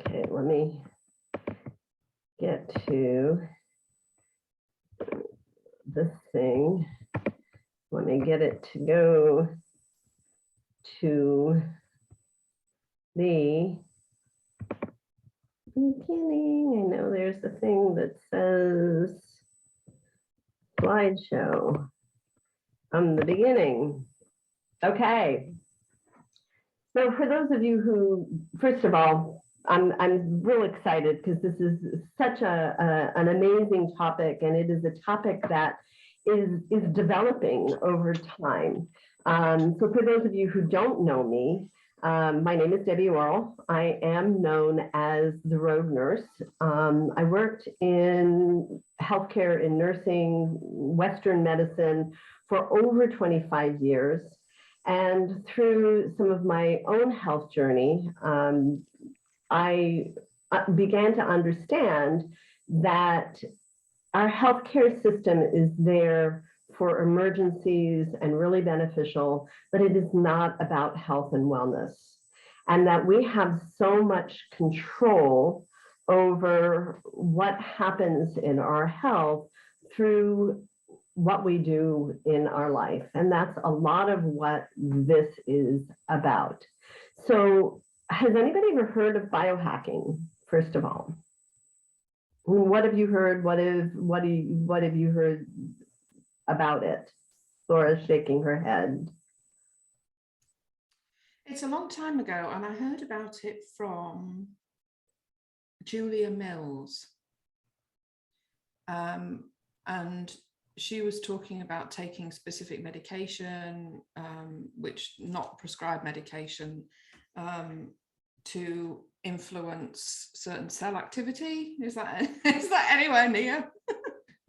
Okay, let me get to this thing. Let me get it to go to the beginning. I know there's a thing that says slideshow from the beginning. Okay. So for those of you who, first of all, I'm real excited because this is such an amazing topic, and it is a topic that is developing over time. So for those of you who don't know me, my name is Debbie Orol. I am known as the road nurse. I worked in healthcare, in nursing, Western medicine for over 25 years. And through some of my own health journey, I began to understand that our healthcare system is there for emergencies and really beneficial, but it is not about health and wellness. And that we have so much control over what happens in our health through what we do in our life. And that's a lot of what this is about. So has anybody ever heard of biohacking, first of all? What have you heard? What have you heard about it? Laura's shaking her head. It's a long time ago, and I heard about it from Julia Mills. And she was talking about taking specific medication, which not prescribed medication, to influence certain cell activity. Is that anywhere near?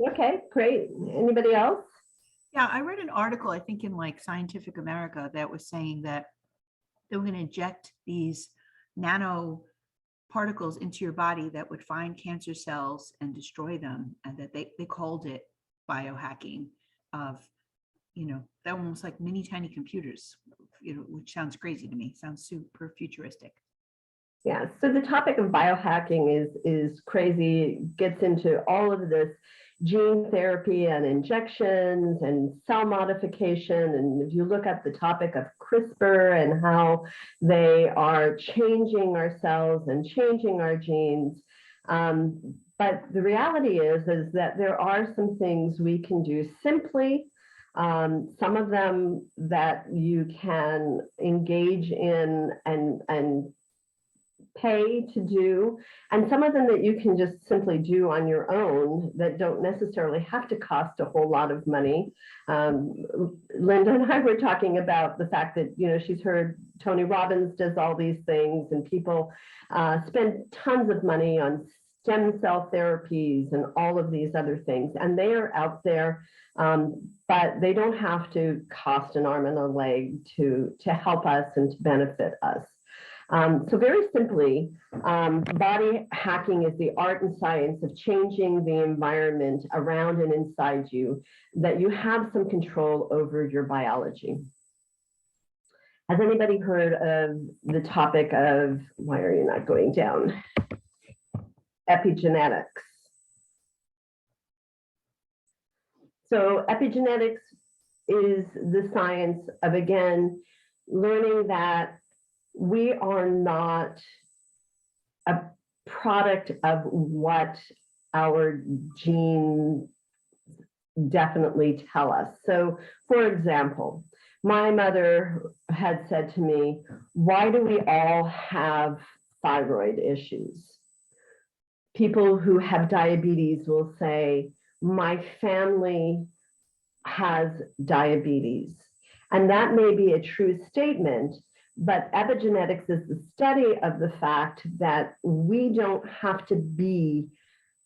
Okay, great. Anybody else? Yeah, I read an article, I think in like Scientific America, that was saying that they were going to inject these nano particles into your body that would find cancer cells and destroy them, and that they called it biohacking, of, they're almost like mini tiny computers, which sounds crazy to me. Sounds super futuristic. Yeah, so the topic of biohacking is crazy. It gets into all of this gene therapy and injections and cell modification. And if you look at the topic of CRISPR and how they are changing our cells and changing our genes. But the reality is that there are some things we can do simply. Some of them that you can engage in and pay to do, and some of them that you can just simply do on your own that don't necessarily have to cost a whole lot of money. Linda and I were talking about the fact that, she's heard Tony Robbins does all these things, and people spend tons of money on stem cell therapies and all of these other things, and they are out there, but they don't have to cost an arm and a leg to help us and to benefit us. So very simply, body hacking is the art and science of changing the environment around and inside you, that you have some control over your biology. Has anybody heard of the topic of, why are you not going down? Epigenetics. So epigenetics is the science of, again, learning that we are not a product of what our genes definitely tell us. So, for example, my mother had said to me, why do we all have thyroid issues? People who have diabetes will say, my family has diabetes. And that may be a true statement, but epigenetics is the study of the fact that we don't have to be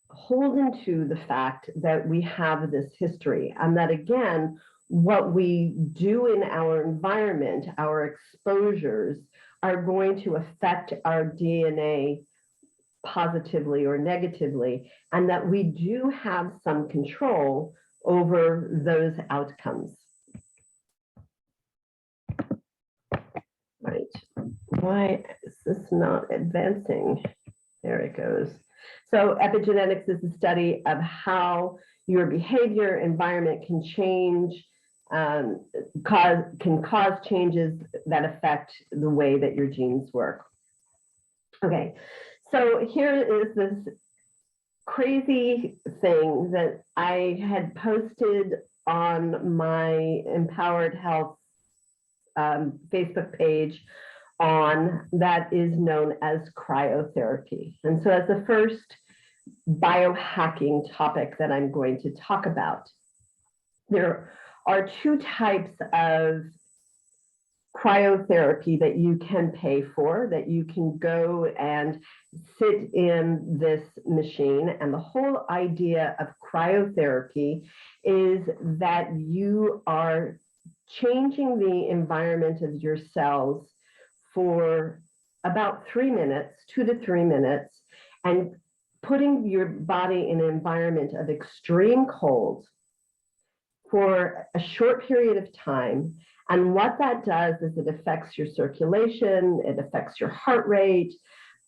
beholden to the fact that we have this history, and that, again, what we do in our environment, our exposures, are going to affect our DNA positively or negatively, and that we do have some control over those outcomes. Right. Why is this not advancing? There it goes. So epigenetics is the study of how your behavior environment can change, can cause changes that affect the way that your genes work. Okay, so here is this crazy thing that I had posted on my Empowered Health Facebook page on that is known as cryotherapy. And so that's the first biohacking topic that I'm going to talk about. There are two types of cryotherapy that you can pay for, that you can go and sit in this machine. And the whole idea of cryotherapy is that you are changing the environment of your cells for about 3 minutes, 2 to 3 minutes, and putting your body in an environment of extreme cold for a short period of time. And what that does is it affects your circulation, it affects your heart rate,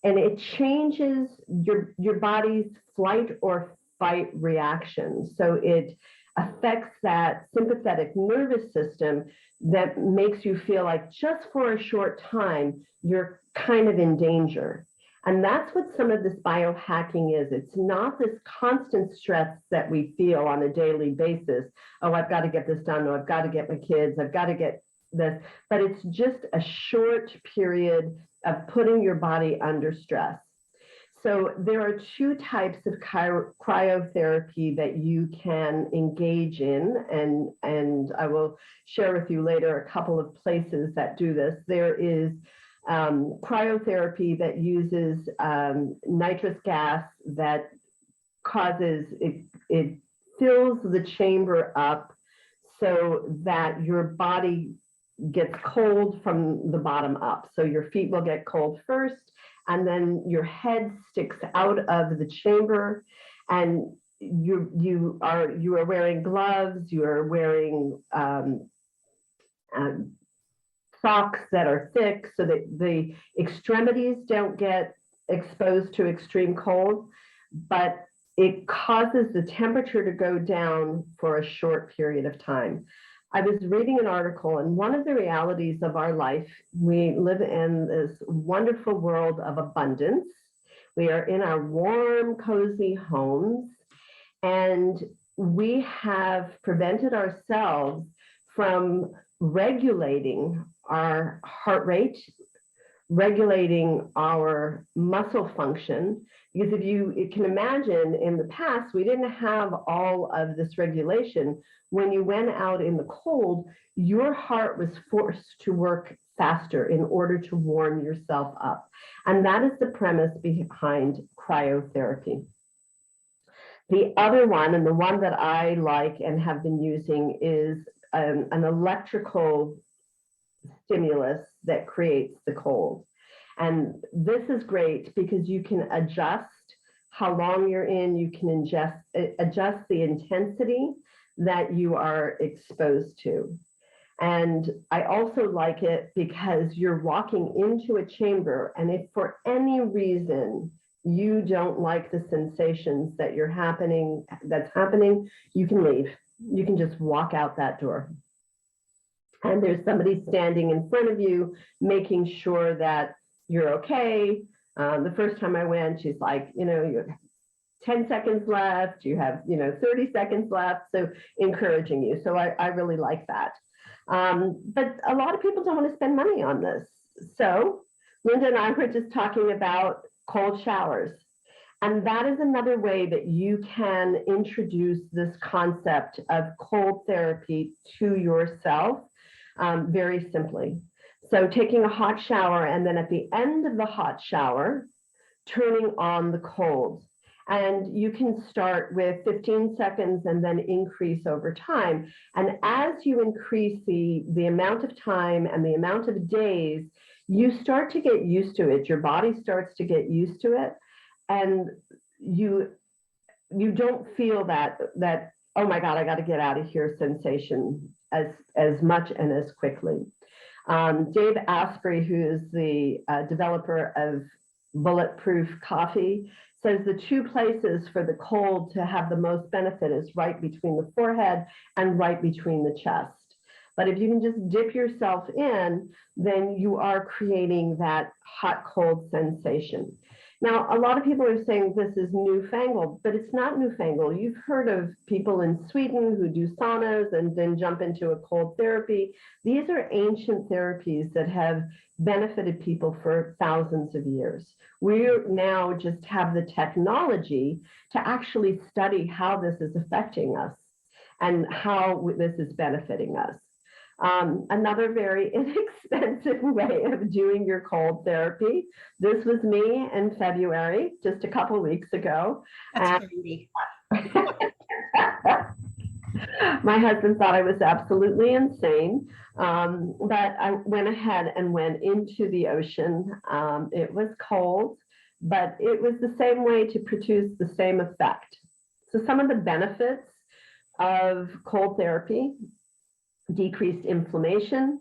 and it changes your body's flight or fight reaction. So it affects that sympathetic nervous system that makes you feel like just for a short time, you're kind of in danger. And that's what some of this biohacking is. It's not this constant stress that we feel on a daily basis. Oh, I've got to get this done. Oh, I've got to get my kids. I've got to get this. But it's just a short period of putting your body under stress. So there are two types of cryotherapy that you can engage in, and I will share with you later a couple of places that do this. There is cryotherapy that uses nitrous gas that causes, it fills the chamber up so that your body gets cold from the bottom up. So your feet will get cold first, and then your head sticks out of the chamber, and you are wearing gloves, you are wearing socks that are thick so that the extremities don't get exposed to extreme cold, but it causes the temperature to go down for a short period of time. I was reading an article, and one of the realities of our life, we live in this wonderful world of abundance. We are in our warm, cozy homes, and we have prevented ourselves from regulating our heart rate, regulating our muscle function. Because if you can imagine, in the past, we didn't have all of this regulation. When you went out in the cold, your heart was forced to work faster in order to warm yourself up. And that is the premise behind cryotherapy. The other one, and the one that I like and have been using, is an electrical stimulus that creates the cold. And this is great because you can adjust how long you're in, you can adjust the intensity that you are exposed to. And I also like it because you're walking into a chamber, and if for any reason you don't like the sensations that's happening, you can leave. You can just walk out that door. And there's somebody standing in front of you, making sure that you're okay. The first time I went, she's like, you have 10 seconds left, you have, 30 seconds left. So encouraging you. So I really like that. But a lot of people don't want to spend money on this. So Linda and I were just talking about cold showers. And that is another way that you can introduce this concept of cold therapy to yourself very simply. So taking a hot shower, and then at the end of the hot shower, turning on the cold. And you can start with 15 seconds and then increase over time. And as you increase the amount of time and the amount of days, you start to get used to it. Your body starts to get used to it. And you don't feel that, oh my God, I got to get out of here sensation as much and as quickly. Dave Asprey, who is the developer of Bulletproof Coffee says the two places for the cold to have the most benefit is right between the forehead and right between the chest. But if you can just dip yourself in, then you are creating that hot cold sensation. Now, a lot of people are saying this is newfangled, but it's not newfangled. You've heard of people in Sweden who do saunas and then jump into a cold therapy. These are ancient therapies that have benefited people for thousands of years. We now just have the technology to actually study how this is affecting us and how this is benefiting us. Another very inexpensive way of doing your cold therapy. This was me in February, just a couple of weeks ago. That's crazy. My husband thought I was absolutely insane, but I went ahead and went into the ocean. It was cold, but it was the same way to produce the same effect. So some of the benefits of cold therapy: decreased inflammation,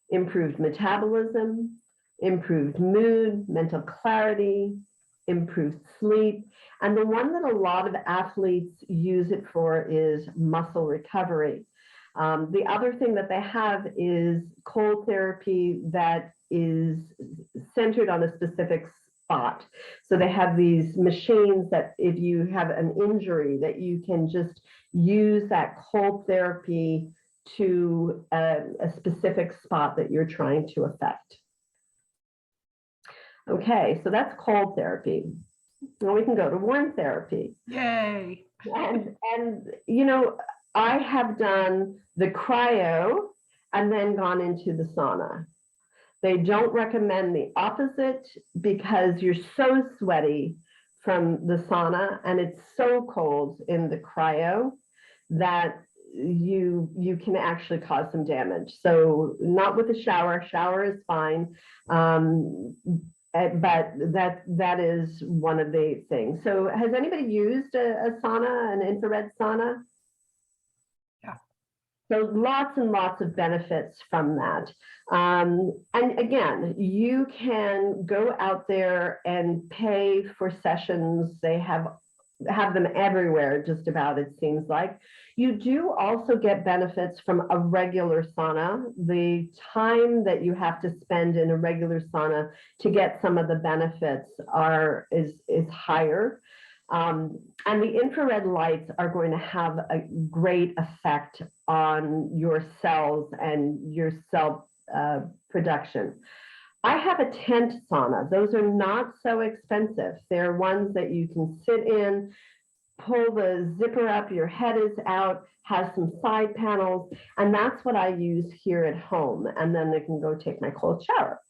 improved metabolism, improved mood, mental clarity, improved sleep. And the one that a lot of athletes use it for is muscle recovery. The other thing that they have is cold therapy that is centered on a specific spot. So they have these machines that if you have an injury, that you can just use that cold therapy to a specific spot that you're trying to affect. Okay, so that's cold therapy. Now we can go to warm therapy. Yay. And you know, I have done the cryo and then gone into the sauna. They don't recommend the opposite because you're so sweaty from the sauna and it's so cold in the cryo that you can actually cause some damage. So not with the shower. Shower is fine. But that is one of the things. So has anybody used a sauna, an infrared sauna? Yeah. So lots and lots of benefits from that. And again, you can go out there and pay for sessions. They have them everywhere, just about, it seems like. You do also get benefits from a regular sauna. The time that you have to spend in a regular sauna to get some of the benefits is higher. And the infrared lights are going to have a great effect on your cells and your cell production. I have a tent sauna. Those are not so expensive. They're ones that you can sit in, pull the zipper up, your head is out, has some side panels, and that's what I use here at home. And then I can go take my cold shower.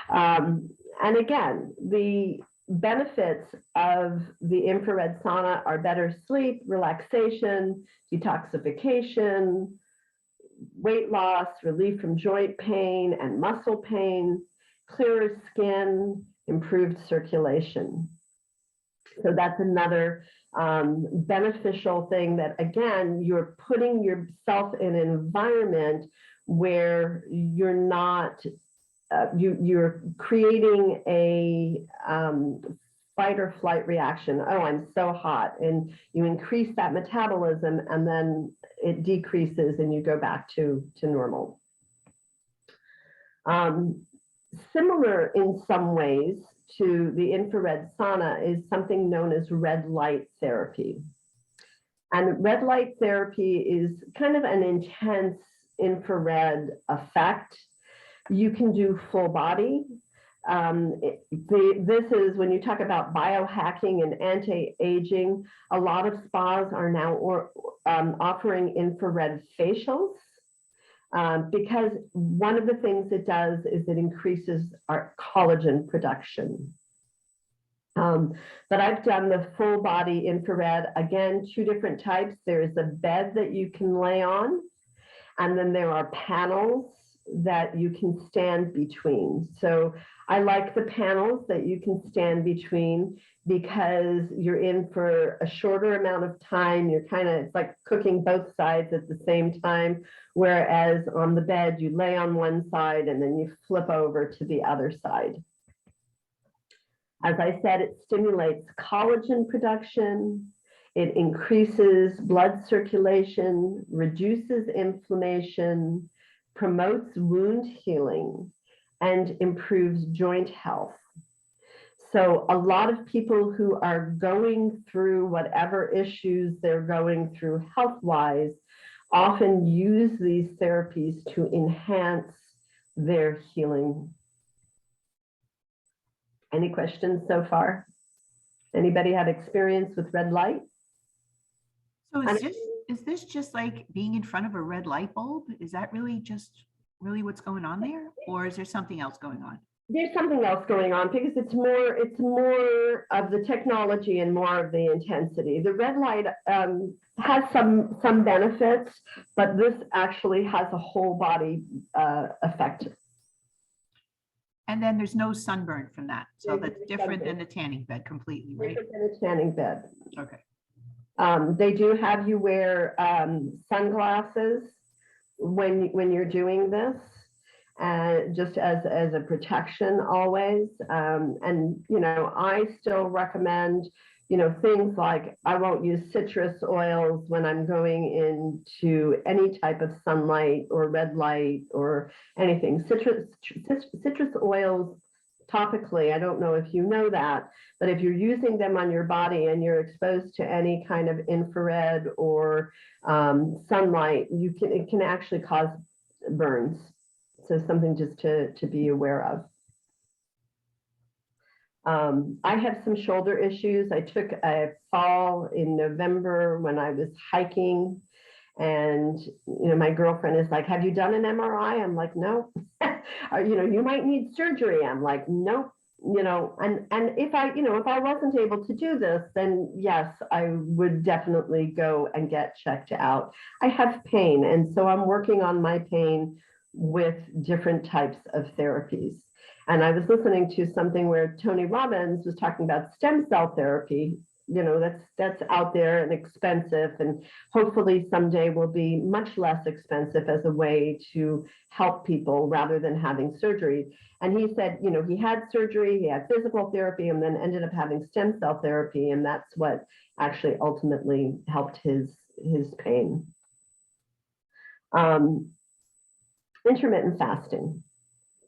And again, the benefits of the infrared sauna are better sleep, relaxation, detoxification, weight loss, relief from joint pain and muscle pain, clearer skin, improved circulation. So that's another beneficial thing that, again, you're putting yourself in an environment where you're not, you're creating a fight or flight reaction. Oh, I'm so hot. And you increase that metabolism and then it decreases and you go back to normal. Similar in some ways to the infrared sauna is something known as red light therapy. And red light therapy is kind of an intense infrared effect. You can do full body. This is when you talk about biohacking and anti-aging, a lot of spas are now offering infrared facials. Because one of the things it does is it increases our collagen production. But I've done the full body infrared, again, 2 different types. There's a bed that you can lay on, and then there are panels that you can stand between. So I like the panels that you can stand between because you're in for a shorter amount of time. You're kind of, it's like cooking both sides at the same time. Whereas on the bed, you lay on one side and then you flip over to the other side. As I said, it stimulates collagen production, it increases blood circulation, reduces inflammation, promotes wound healing, and improves joint health. So a lot of people who are going through whatever issues they're going through health-wise often use these therapies to enhance their healing. Any questions so far? Anybody had experience with red light? So is this just like being in front of a red light bulb? Is that really what's going on there? Or is there something else going on? There's something else going on because it's more of the technology and more of the intensity. The red light has some benefits, but this actually has a whole body effect. And then there's no sunburn from that. So that's different than the tanning bed completely, right? Different than a tanning bed. Okay. They do have you wear sunglasses when you're doing this, just as a protection always. And, you know, I still recommend, you know, things like I won't use citrus oils when I'm going into any type of sunlight or red light or anything. Citrus oils topically, I don't know if you know that, but if you're using them on your body and you're exposed to any kind of infrared or sunlight, it can actually cause burns. So something just to be aware of. I have some shoulder issues. I took a fall in November when I was hiking, and you know, my girlfriend is like, "Have you done an MRI?" I'm like, "No." You know, "You might need surgery." I'm like, "Nope." You know, and if I wasn't able to do this, then yes, I would definitely go and get checked out. I have pain, and so I'm working on my pain with different types of therapies. And I was listening to something where Tony Robbins was talking about stem cell therapy. You know, that's out there and expensive, and hopefully someday will be much less expensive as a way to help people rather than having surgery. And he said, you know, he had surgery, he had physical therapy, and then ended up having stem cell therapy, and that's what actually ultimately helped his pain. Intermittent fasting.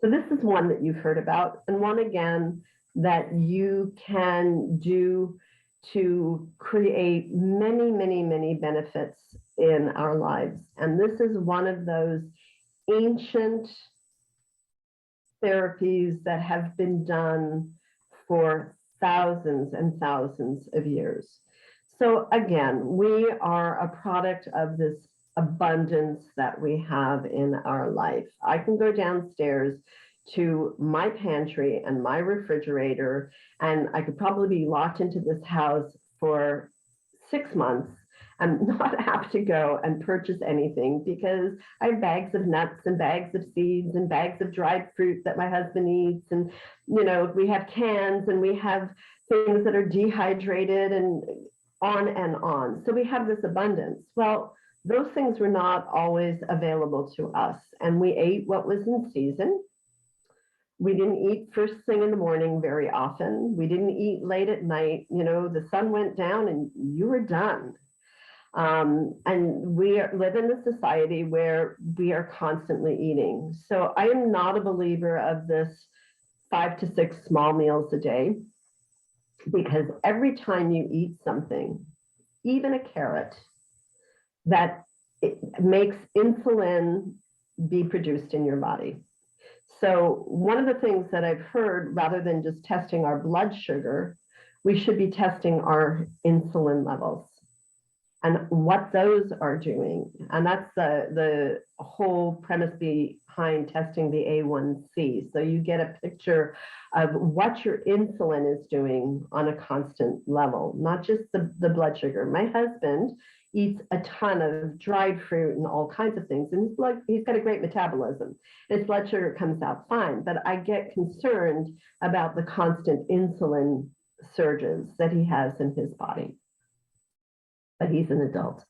So this is one that you've heard about, and one again that you can do to create many, many, many benefits in our lives. And this is one of those ancient therapies that have been done for thousands and thousands of years. So again, we are a product of this abundance that we have in our life. I can go downstairs to my pantry and my refrigerator, and I could probably be locked into this house for 6 months and not have to go and purchase anything, because I have bags of nuts and bags of seeds and bags of dried fruit that my husband eats. And, you know, we have cans and we have things that are dehydrated and on and on. So we have this abundance. Well, those things were not always available to us, and we ate what was in season. We didn't eat first thing in the morning very often. We didn't eat late at night. You know, the sun went down and you were done. And we live in a society where we are constantly eating. So I am not a believer of this 5 to 6 small meals a day, because every time you eat something, even a carrot, that it makes insulin be produced in your body. So one of the things that I've heard, rather than just testing our blood sugar, we should be testing our insulin levels and what those are doing. And that's the whole premise behind testing the A1C. So you get a picture of what your insulin is doing on a constant level, not just the blood sugar. My husband eats a ton of dried fruit and all kinds of things, and he's got a great metabolism. His blood sugar comes out fine, but I get concerned about the constant insulin surges that he has in his body. But he's an adult.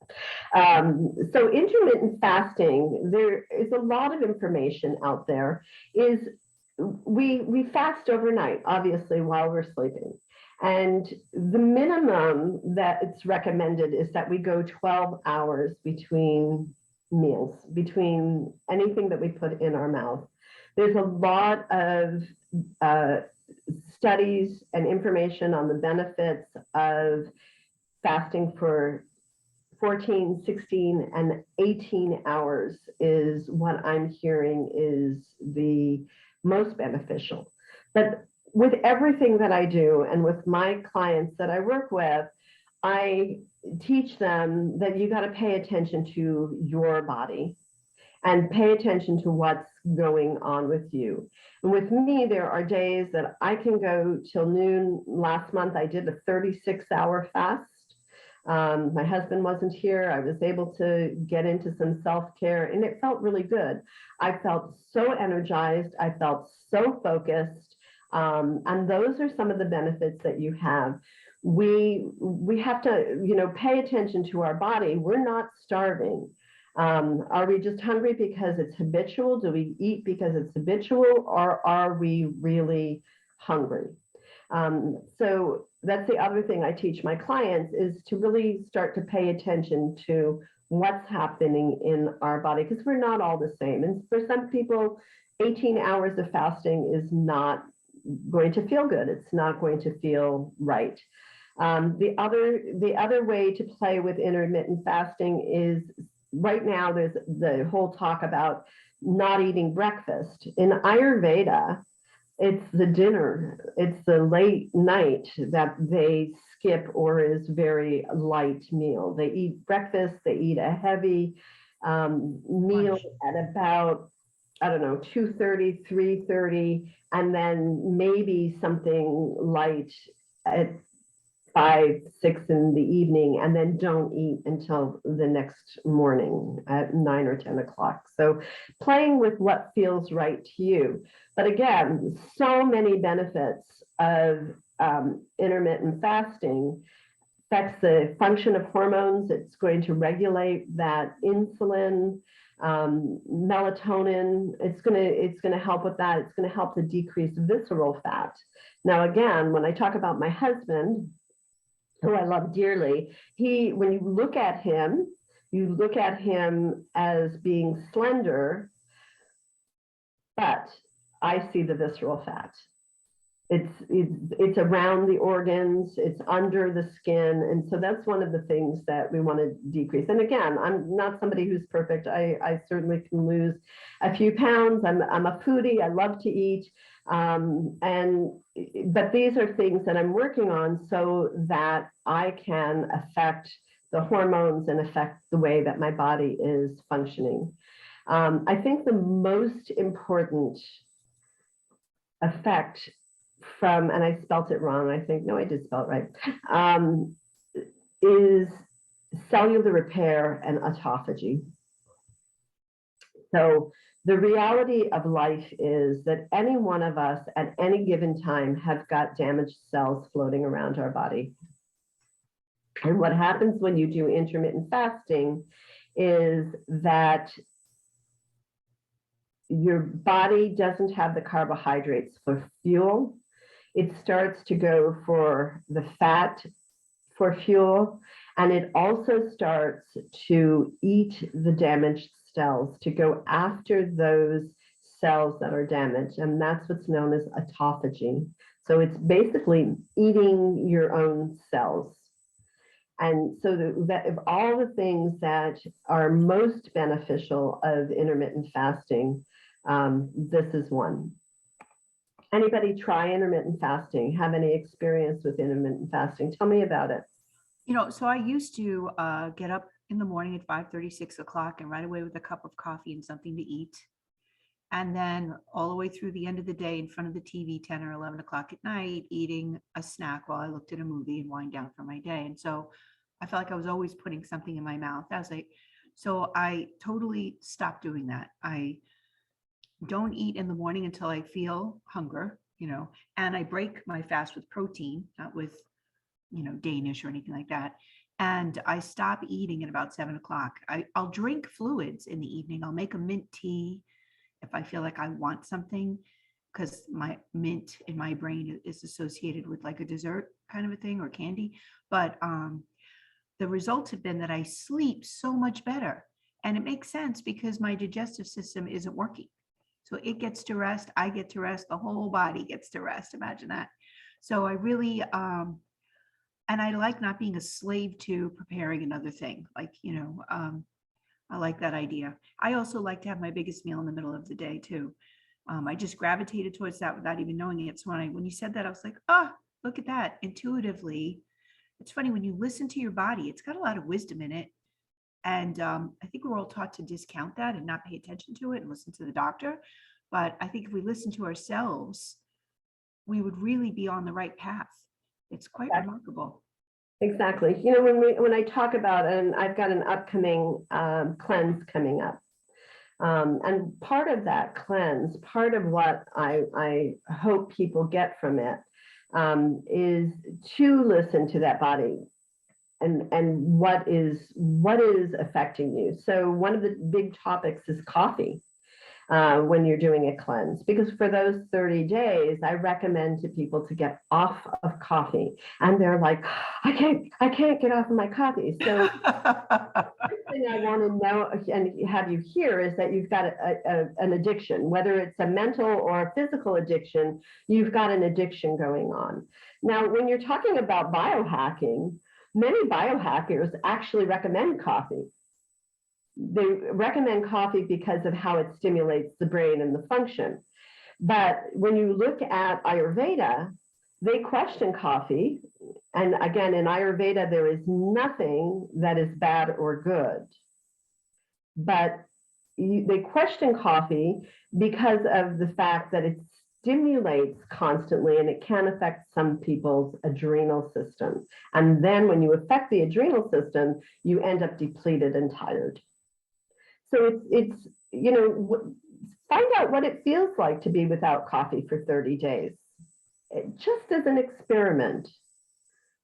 So intermittent fasting, there is a lot of information out there, is we fast overnight, obviously, while we're sleeping. And the minimum that it's recommended is that we go 12 hours between meals, between anything that we put in our mouth. There's a lot of studies and information on the benefits of fasting for 14, 16, and 18 hours is what I'm hearing is the most beneficial. But with everything that I do and with my clients that I work with, I teach them that you got to pay attention to your body and pay attention to what's going on with you. And with me, there are days that I can go till noon. Last month, I did a 36-hour fast. My husband wasn't here. I was able to get into some self-care and it felt really good. I felt so energized. I felt so focused. And those are some of the benefits that you have. We have to, pay attention to our body. We're not starving. Are we just hungry because it's habitual? Do we eat because it's habitual, or are we really hungry? So that's the other thing I teach my clients is to really start to pay attention to what's happening in our body, because we're not all the same. And for some people, 18 hours of fasting is not going to feel good. It's not going to feel right. The other way to play with intermittent fasting is right now there's the whole talk about not eating breakfast. In Ayurveda, it's the dinner, it's the late night that they skip or is very light meal. They eat breakfast, they eat a heavy meal at about, 2:30, 3:30, and then maybe something light at 5, 6 in the evening, and then don't eat until the next morning at 9 or 10 o'clock. So playing with what feels right to you. But again, so many benefits of intermittent fasting. Affects the function of hormones. It's going to regulate that insulin, melatonin. It's going to help with that. It's going to help to decrease visceral fat. Now, again, when I talk about my husband, who I love dearly, when you look at him as being slender, but I see the visceral fat. It's around the organs, it's under the skin. And so that's one of the things that we want to decrease. And again, I'm not somebody who's perfect. I certainly can lose a few pounds. I'm a foodie. I love to eat. But these are things that I'm working on so that I can affect the hormones and affect the way that my body is functioning. I think the most important effect from, and I spelt it wrong, I think, no, I did spell it right, is cellular repair and autophagy. So the reality of life is that any one of us at any given time have got damaged cells floating around our body. And what happens when you do intermittent fasting is that your body doesn't have the carbohydrates for fuel. It starts to go for the fat for fuel, and it also starts to eat the damaged cells, to go after those cells that are damaged, and that's what's known as autophagy. So it's basically eating your own cells. And so that of all the things that are most beneficial of intermittent fasting, this is one. Anybody try intermittent fasting? Have any experience with intermittent fasting? Tell me about it. So I used to get up in the morning at 5:30, 6 o'clock and right away with a cup of coffee and something to eat. And then all the way through the end of the day in front of the TV, 10 or 11 o'clock at night, eating a snack while I looked at a movie and wind down for my day. And so I felt like I was always putting something in my mouth. So I totally stopped doing that. I don't eat in the morning until I feel hunger, and I break my fast with protein, not with, Danish or anything like that. And I stop eating at about 7 o'clock. I'll drink fluids in the evening. I'll make a mint tea if I feel like I want something. because my mint in my brain is associated with like a dessert kind of a thing or candy. But the results have been that I sleep so much better. And it makes sense because my digestive system isn't working. So it gets to rest, I get to rest, the whole body gets to rest. Imagine that. So I really, and I like not being a slave to preparing another thing. Like, I like that idea. I also like to have my biggest meal in the middle of the day too. I just gravitated towards that without even knowing it. So when you said that, I was like, oh, look at that. Intuitively, it's funny when you listen to your body, it's got a lot of wisdom in it. And I think we're all taught to discount that and not pay attention to it and listen to the doctor. But I think if we listen to ourselves, we would really be on the right path. It's quite remarkable. Exactly. When I talk about, and I've got an upcoming cleanse coming up. And part of that cleanse, part of what I hope people get from it is to listen to that body and what is affecting you. So one of the big topics is coffee when you're doing a cleanse, because for those 30 days, I recommend to people to get off of coffee, and they're like, I can't get off of my coffee. So first thing I want to know and have you hear is that you've got an addiction, whether it's a mental or a physical addiction, you've got an addiction going on. Now, when you're talking about biohacking, many biohackers actually recommend coffee. They recommend coffee because of how it stimulates the brain and the function. But when you look at Ayurveda, they question coffee. And again, in Ayurveda, there is nothing that is bad or good. But they question coffee because of the fact that it stimulates constantly and it can affect some people's adrenal system. And then when you affect the adrenal system, you end up depleted and tired. So it's find out what it feels like to be without coffee for 30 days. Just as an experiment,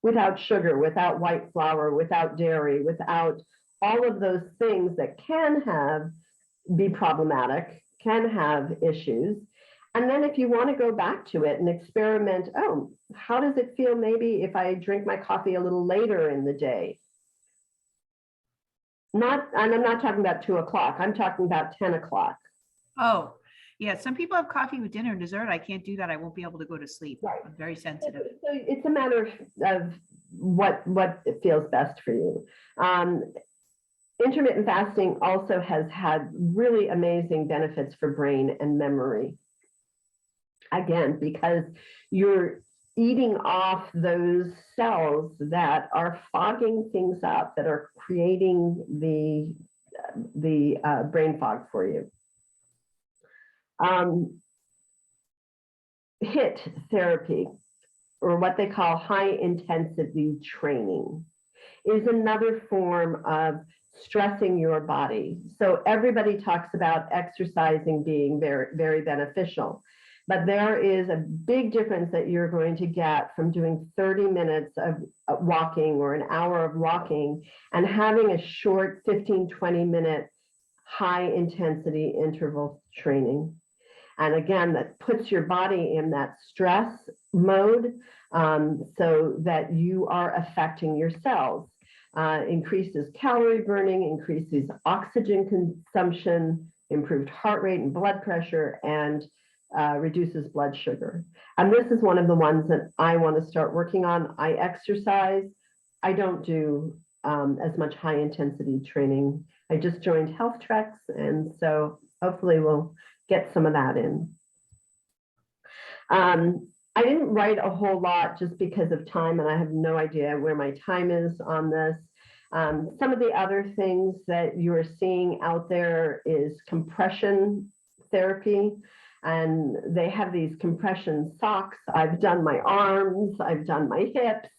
without sugar, without white flour, without dairy, without all of those things that can be problematic, can have issues. And then if you want to go back to it and experiment, how does it feel maybe if I drink my coffee a little later in the day? And I'm not talking about 2 o'clock. I'm talking about 10 o'clock. Oh, yeah. Some people have coffee with dinner and dessert. I can't do that. I won't be able to go to sleep. Right. I'm very sensitive. So it's a matter of what feels best for you. Intermittent fasting also has had really amazing benefits for brain and memory. Again, because you're eating off those cells that are fogging things up, that are creating the brain fog for you. HIIT therapy, or what they call high intensity training, is another form of stressing your body. So everybody talks about exercising being very, very beneficial. But there is a big difference that you're going to get from doing 30 minutes of walking or an hour of walking and having a short 15, 20-minute high intensity interval training. And again, that puts your body in that stress mode so that you are affecting your cells. Increases calorie burning, increases oxygen consumption, improved heart rate and blood pressure, and reduces blood sugar. And this is one of the ones that I want to start working on. I exercise. I don't do as much high intensity training. I just joined Health Treks, and so hopefully we'll get some of that in. I didn't write a whole lot just because of time, and I have no idea where my time is on this. Some of the other things that you're seeing out there is compression therapy. And they have these compression socks. I've done my arms, I've done my hips,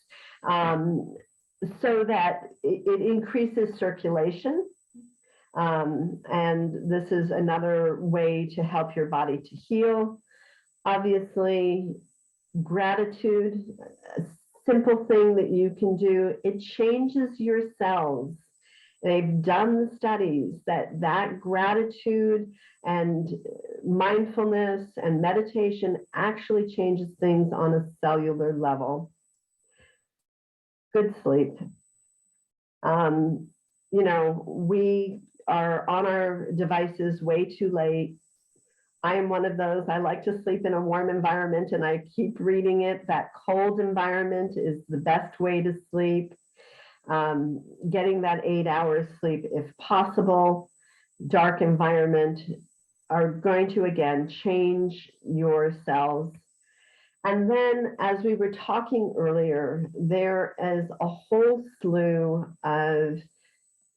so that it increases circulation. And this is another way to help your body to heal. Obviously, gratitude, a simple thing that you can do, it changes your cells. They've done studies that gratitude and mindfulness and meditation actually changes things on a cellular level. Good sleep. We are on our devices way too late. I am one of those. I like to sleep in a warm environment, and I keep reading it that cold environment is the best way to sleep. Getting that 8 hours sleep if possible. Dark environment are going to, again, change your cells. And then, as we were talking earlier, there is a whole slew of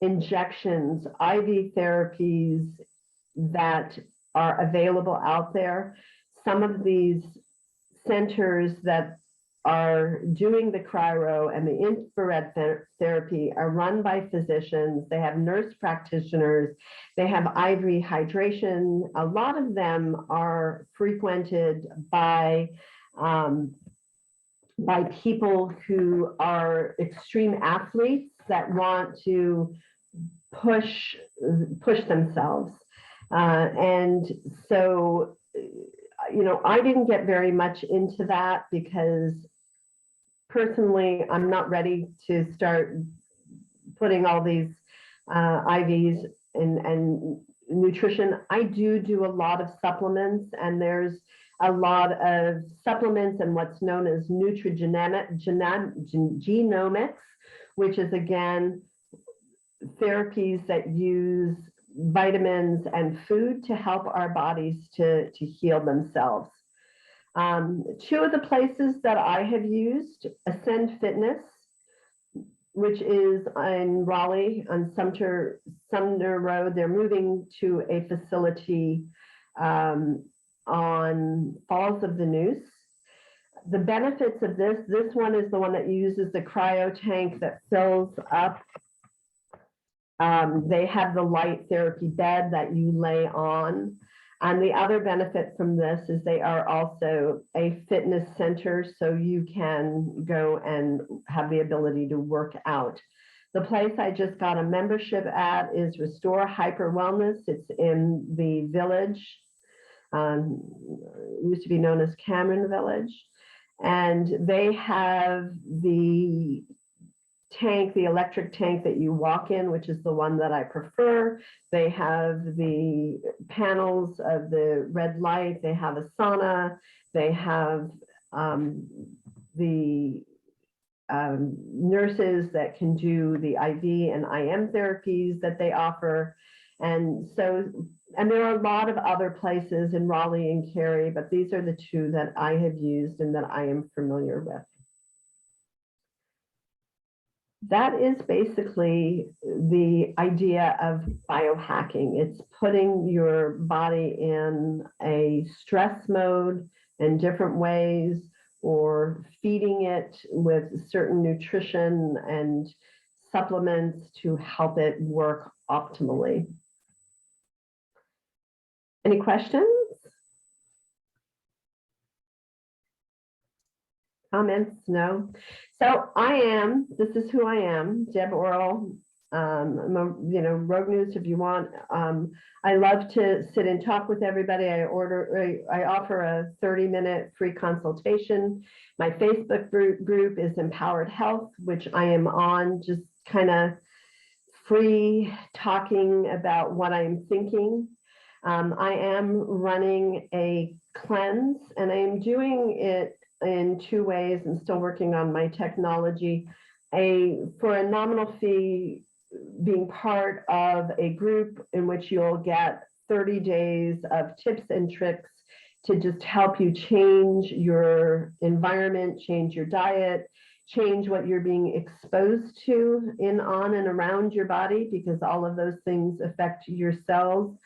injections, IV therapies that are available out there. Some of these centers that are doing the cryo and the infrared therapy are run by physicians. They have nurse practitioners. They have IV hydration. A lot of them are frequented by people who are extreme athletes that want to push themselves. And so, I didn't get very much into that because personally, I'm not ready to start putting all these IVs and nutrition. I do a lot of supplements, and there's a lot of supplements and what's known as genomics, which is, again, therapies that use vitamins and food to help our bodies to heal themselves. Two of the places that I have used, Ascend Fitness, which is in Raleigh on Sumner Road. They're moving to a facility on Falls of the Neuse. The benefits of this one is the one that uses the cryo tank that fills up. They have the light therapy bed that you lay on. And the other benefit from this is they are also a fitness center, so you can go and have the ability to work out. The place I just got a membership at is Restore Hyper Wellness. It's in the Village. It used to be known as Cameron Village. And they have the tank, the electric tank that you walk in, which is the one that I prefer. They have the panels of the red light. They have a sauna. They have the nurses that can do the IV and IM therapies that they offer. And there are a lot of other places in Raleigh and Cary, but these are the two that I have used and that I am familiar with. That is basically the idea of biohacking. It's putting your body in a stress mode in different ways, or feeding it with certain nutrition and supplements to help it work optimally. Any questions? Comments? No. So this is who I am, Deb Orol. Rogue News if you want. I love to sit and talk with everybody. I offer a 30-minute free consultation. My Facebook group is Empowered Health, which I am on, just kind of free talking about what I'm thinking. I am running a cleanse, and I am doing it in two ways and still working on my technology. For a nominal fee, being part of a group in which you'll get 30 days of tips and tricks to just help you change your environment, change your diet, change what you're being exposed to on and around your body, because all of those things affect your cells.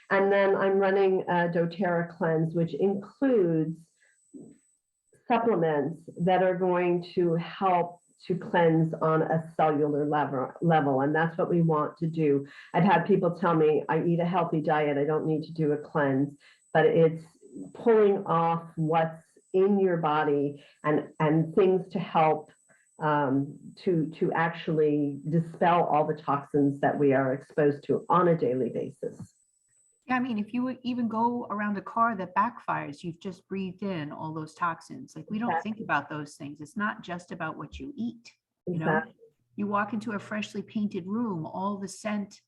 And then I'm running a doTERRA cleanse, which includes supplements that are going to help to cleanse on a cellular level. And that's what we want to do. I've had people tell me, I eat a healthy diet, I don't need to do a cleanse, but it's pulling off what's in your body and things to help to actually dispel all the toxins that we are exposed to on a daily basis. Yeah, I mean, if you would even go around a car that backfires, you've just breathed in all those toxins. Like, we don't think about those things. It's not just about what you eat. You know, you walk into a freshly painted room, all the scent,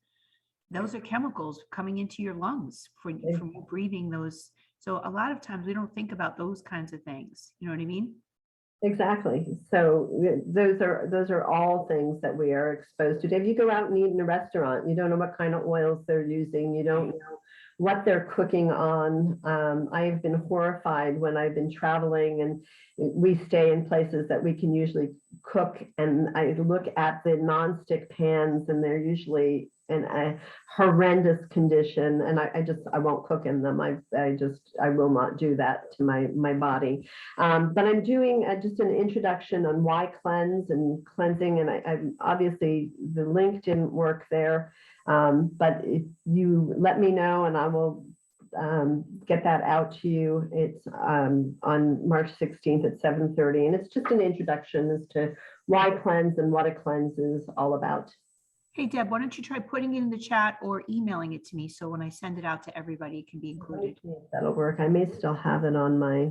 those are chemicals coming into your lungs from you breathing those. So a lot of times we don't think about those kinds of things. You know what I mean? Exactly. So those are all things that we are exposed to. If you go out and eat in a restaurant, you don't know what kind of oils they're using. You don't know what they're cooking on. I've been horrified when I've been traveling and we stay in places that we can usually cook, and I look at the nonstick pans and they're usually in a horrendous condition, and I won't cook in them. I will not do that to my body. But I'm doing just an introduction on why cleanse and cleansing, and I obviously the link didn't work there, but if you let me know and I will get that out to you. It's on March 16th at 7:30, and it's just an introduction as to why cleanse and what a cleanse is all about. Hey, Deb, why don't you try putting it in the chat or emailing it to me, so when I send it out to everybody, it can be included. That'll work. I may still have it on my